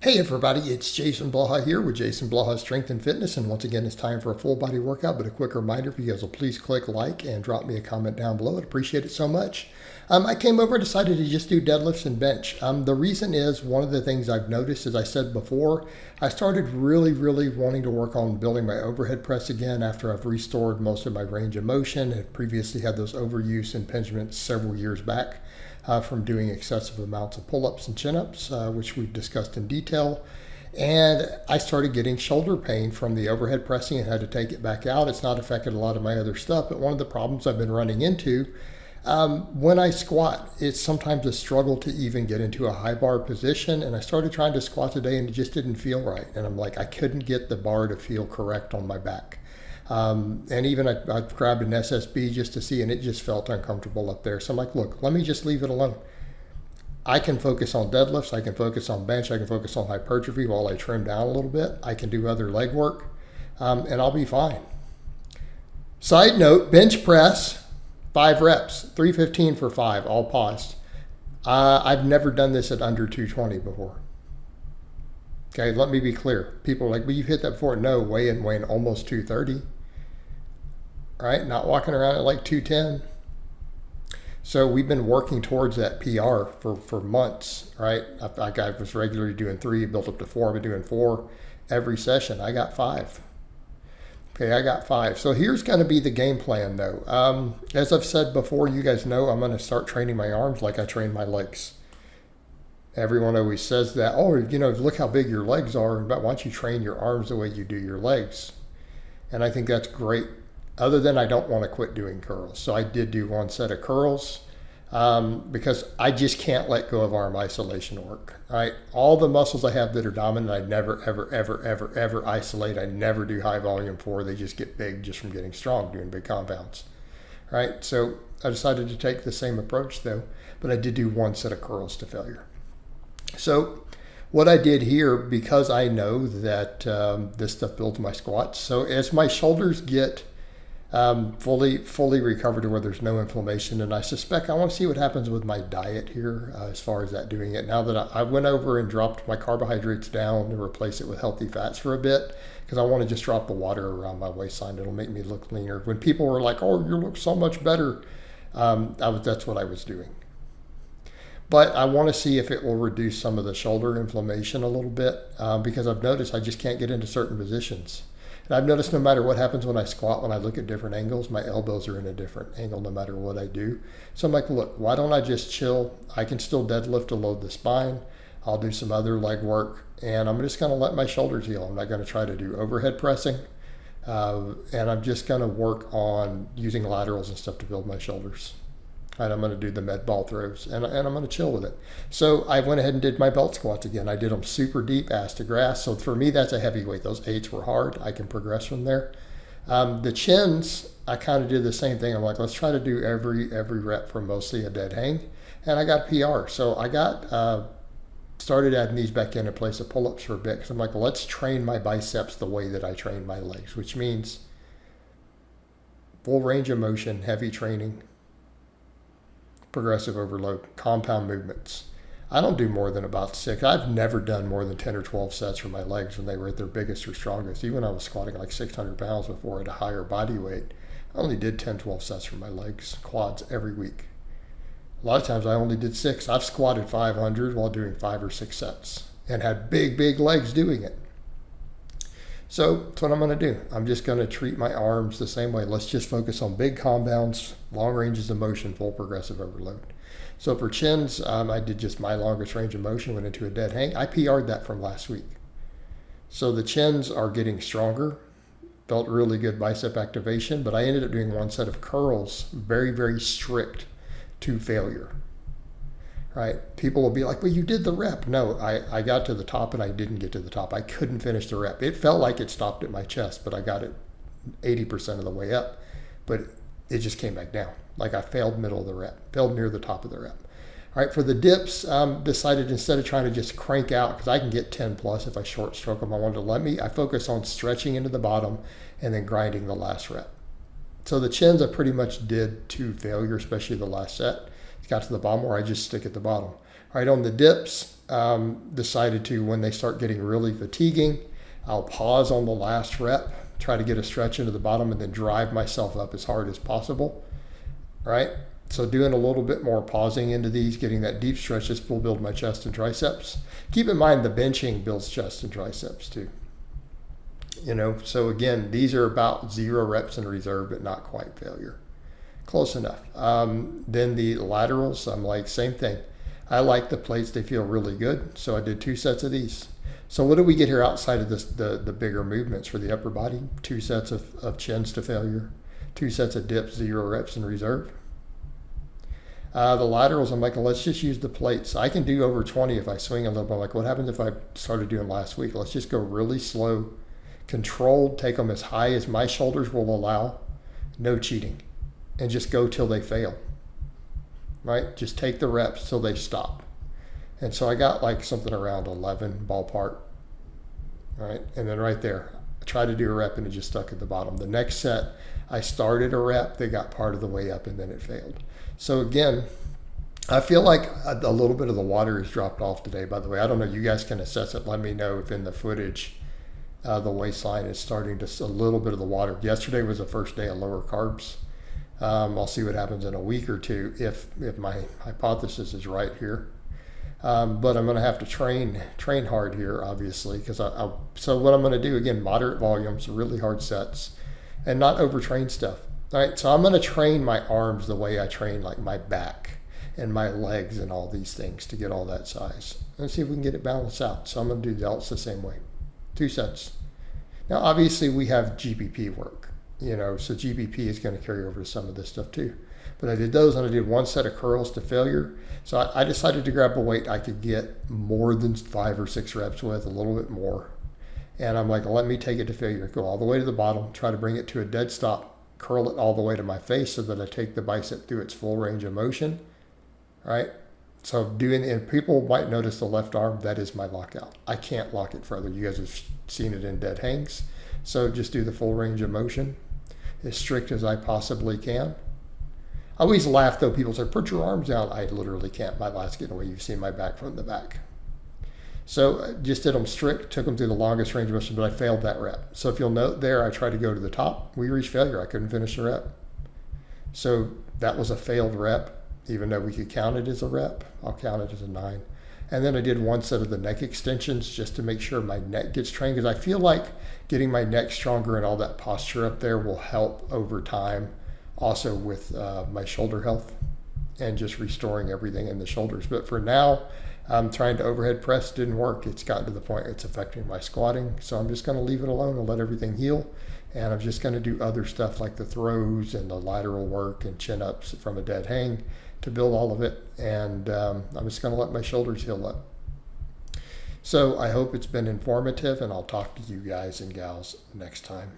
Hey everybody, it's Jason Blaha here with Jason Blaha Strength and Fitness, and once again it's time for a full body workout, but a quick reminder, if you guys will please click like and drop me a comment down below. I'd appreciate it so much. I came over and decided to just do deadlifts and bench. The reason is, one of the things I've noticed, as I said before, I started really wanting to work on building my overhead press again after I've restored most of my range of motion. I previously had those overuse impingements several years back. From doing excessive amounts of pull-ups and chin-ups, which we've discussed in detail. And I started getting shoulder pain from the overhead pressing and had to take it back out. It's not affected a lot of my other stuff, but one of the problems I've been running into, when I squat, it's sometimes a struggle to even get into a high bar position. And I started trying to squat today and it just didn't feel right. And I'm like, I couldn't get the bar to feel correct on my back. And even I grabbed an SSB just to see, and it just felt uncomfortable up there. So I'm like, look, let me just leave it alone. I can focus on deadlifts, I can focus on bench, I can focus on hypertrophy while I trim down a little bit. I can do other leg work, and I'll be fine. Side note, bench press, 5 reps, 315 for 5, all paused. I've never done this at under 220 before. Okay, let me be clear. People are like, well, you've hit that before. No, weighing almost 230. Right? Not walking around at like 210. So we've been working towards that PR for months, right? I was regularly doing 3, built up to 4. I've been doing 4 every session. I got 5. Okay, I got 5. So here's going to be the game plan though. As I've said before, you guys know I'm going to start training my arms like I train my legs. Everyone always says that, oh, look how big your legs are, but why don't you train your arms the way you do your legs? And I think that's great. Other than I don't want to quit doing curls. So I did do 1 set of curls because I just can't let go of arm isolation work, right? All the muscles I have that are dominant, I never, ever isolate. I never do high volume for. They just get big just from getting strong, doing big compounds, right? So I decided to take the same approach though, but I did do 1 set of curls to failure. So what I did here, because I know that this stuff builds my squats. So as my shoulders get fully recovered to where there's no inflammation, and I suspect I want to see what happens with my diet here as far as that doing it. Now that I went over and dropped my carbohydrates down to replace it with healthy fats for a bit, because I want to just drop the water around my waistline. It'll make me look leaner. When people were like, oh, you look so much better, that's what I was doing. But I want to see if it will reduce some of the shoulder inflammation a little bit because I've noticed I just can't get into certain positions. And I've noticed no matter what happens when I squat, when I look at different angles, my elbows are in a different angle no matter what I do. So I'm like, look, why don't I just chill? I can still deadlift to load the spine. I'll do some other leg work, and I'm just going to let my shoulders heal. I'm not going to try to do overhead pressing, and I'm just going to work on using laterals and stuff to build my shoulders. And I'm going to do the med ball throws, and I'm going to chill with it. So I went ahead and did my belt squats again. I did them super deep, ass to grass. So for me, that's a heavy weight. Those 8s were hard. I can progress from there. The chins, I kind of did the same thing. I'm like, let's try to do every rep for mostly a dead hang. And I got PR. So I got started adding these back in place of pull-ups for a bit. Because I'm like, let's train my biceps the way that I train my legs, which means full range of motion, heavy training, progressive overload, compound movements. I don't do more than about 6. I've never done more than 10 or 12 sets for my legs when they were at their biggest or strongest. Even when I was squatting like 600 pounds before at a higher body weight, I only did 10, 12 sets for my legs, quads every week. A lot of times I only did 6. I've squatted 500 while doing 5 or 6 sets and had big legs doing it. So that's what I'm going to do. I'm just going to treat my arms the same way. Let's just focus on big compounds, long ranges of motion, full progressive overload. So for chins, I did just my longest range of motion, went into a dead hang. I PR'd that from last week. So the chins are getting stronger. Felt really good bicep activation, but I ended up doing 1 set of curls, very strict to failure. Right? People will be like, well, you did the rep. No, I got to the top and I didn't get to the top. I couldn't finish the rep. It felt like it stopped at my chest, but I got it 80% of the way up. But it just came back down. Like I failed middle of the rep, failed near the top of the rep. All right, for the dips, decided instead of trying to just crank out, because I can get 10 plus if I short stroke them, I focus on stretching into the bottom and then grinding the last rep. So the chins I pretty much did to failure, especially the last set. Got to the bottom where I just stick at the bottom. All right, on the dips, decided to, when they start getting really fatiguing, I'll pause on the last rep, try to get a stretch into the bottom, and then drive myself up as hard as possible. Right? So doing a little bit more pausing into these, getting that deep stretch, this will build my chest and triceps. Keep in mind the benching builds chest and triceps too. So again, these are about 0 reps in reserve, but not quite failure. Close enough. Then the laterals, I'm like, same thing. I like the plates, they feel really good. So I did 2 sets of these. So what do we get here outside of this, the bigger movements for the upper body? 2 sets of chins to failure, 2 sets of dips, 0 reps in reserve. The laterals, I'm like, let's just use the plates. I can do over 20 if I swing a little bit. I'm like, what happens if I started doing last week? Let's just go really slow, controlled, take them as high as my shoulders will allow, no cheating, and just go till they fail, right? Just take the reps till they stop. And so I got like something around 11 ballpark, right? And then right there, I tried to do a rep and it just stuck at the bottom. The next set, I started a rep, they got part of the way up and then it failed. So again, I feel like a little bit of the water has dropped off today, by the way. I don't know, you guys can assess it. Let me know if in the footage, the waistline is starting to, a little bit of the water. Yesterday was the first day of lower carbs. I'll see what happens in a week or two if my hypothesis is right here. But I'm going to have to train hard here, obviously, because so what I'm going to do, again, moderate volumes, really hard sets, and not overtrain stuff. All right, so I'm going to train my arms the way I train like my back and my legs and all these things to get all that size. Let's see if we can get it balanced out. So I'm going to do delts the same way, 2 sets. Now, obviously, we have GBP work, so GBP is going to carry over to some of this stuff too. But I did those, and I did 1 set of curls to failure. So I decided to grab a weight I could get more than 5 or 6 reps with, a little bit more. And I'm like, let me take it to failure. Go all the way to the bottom, try to bring it to a dead stop, curl it all the way to my face so that I take the bicep through its full range of motion, right? So and people might notice the left arm, that is my lockout. I can't lock it further. You guys have seen it in dead hangs. So just do the full range of motion, as strict as I possibly can. I always laugh though, people say, put your arms down. I literally can't, my lats getting away. You've seen my back from the back. So just did them strict, took them through the longest range of motion, but I failed that rep. So if you'll note there, I tried to go to the top. We reached failure. I couldn't finish the rep. So that was a failed rep, even though we could count it as a rep. I'll count it as a 9. And then I did 1 set of the neck extensions just to make sure my neck gets trained, because I feel like getting my neck stronger and all that posture up there will help over time also with my shoulder health and just restoring everything in the shoulders. But for now, I'm trying to overhead press, didn't work. It's gotten to the point it's affecting my squatting. So I'm just going to leave it alone and let everything heal. And I'm just going to do other stuff like the throws and the lateral work and chin ups from a dead hang to build all of it. And I'm just going to let my shoulders heal up. So I hope it's been informative, and I'll talk to you guys and gals next time.